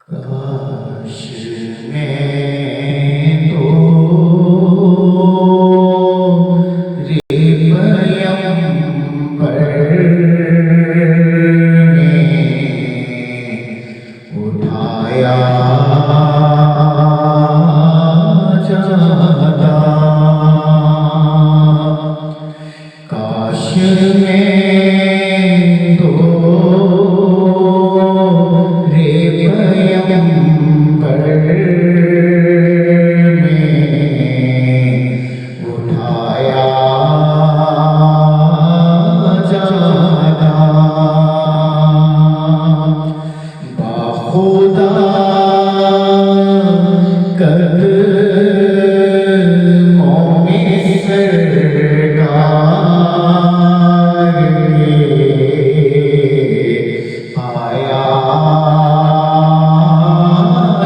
काश मैं तो रे पयंबर में उठाया जाता। काश मैं तो रे पयंबर में उठाया जाता। बाखुदा कदमों में सरकार आया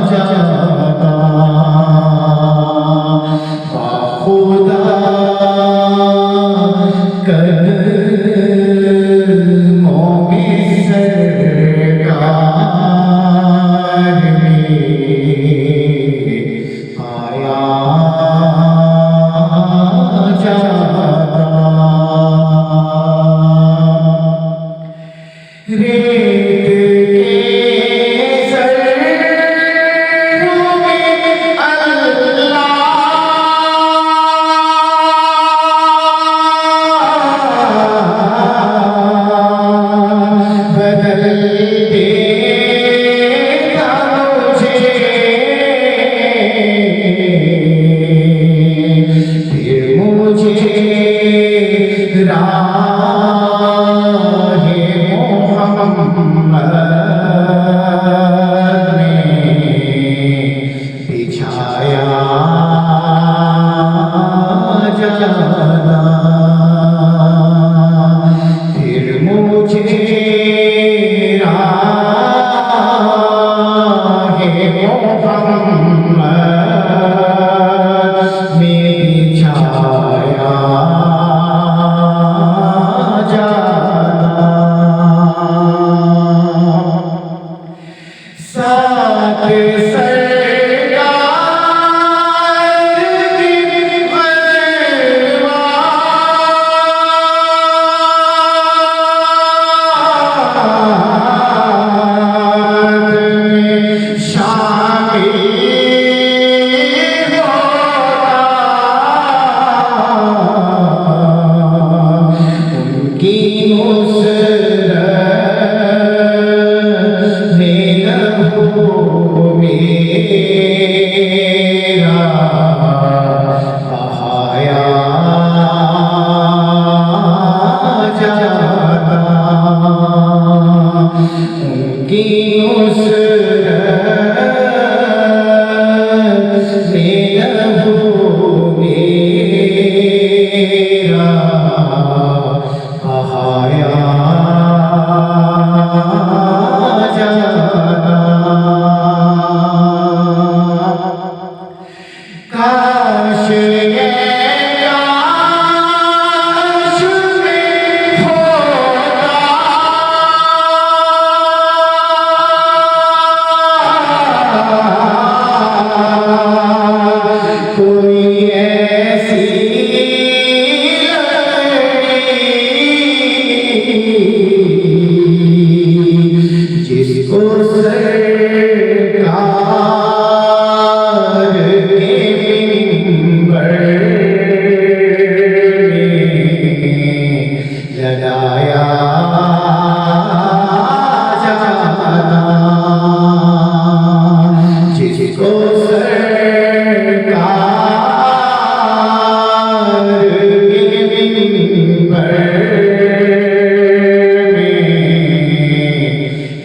जाता। बाखुदा कदमों में सरकार आया जाता। रेत के सररों में अल्लाह बदल देता मुझे। फिर मुझे राहे मोहम्मद में बिछाया जाता। फिर मुझे राहे मोहम्मद में बिछाया साथ सरकार की ग़ज़वात में शामिल होता। उनकी नुसरत में मेरा बहाया जाता। उनकी नुसरत में मेरा बहाया जाता। काश ये काश में होता कोई ऐसी लड़की जिसको सरकार के मिंबर में लगाया जाता। जिसको सरकार के मिंबर में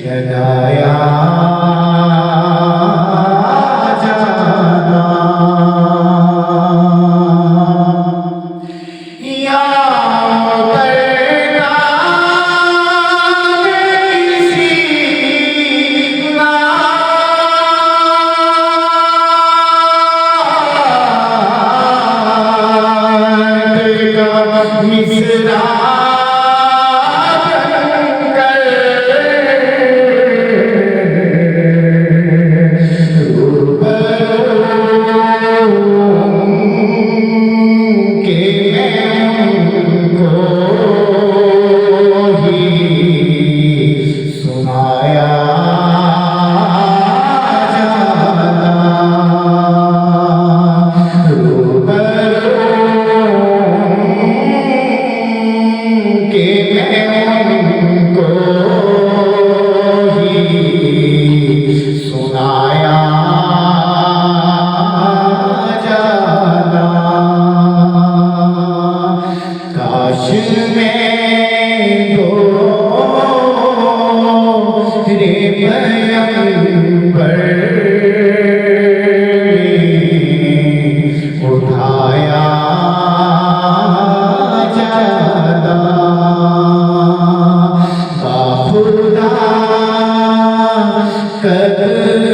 लगाया जाता। या करता किसी मिसरा सुनाया जाता रूबरू के मैं उनको ही सुनाया जाता काश मैं रे पैगंबर उठाया जाता बाखुदा कद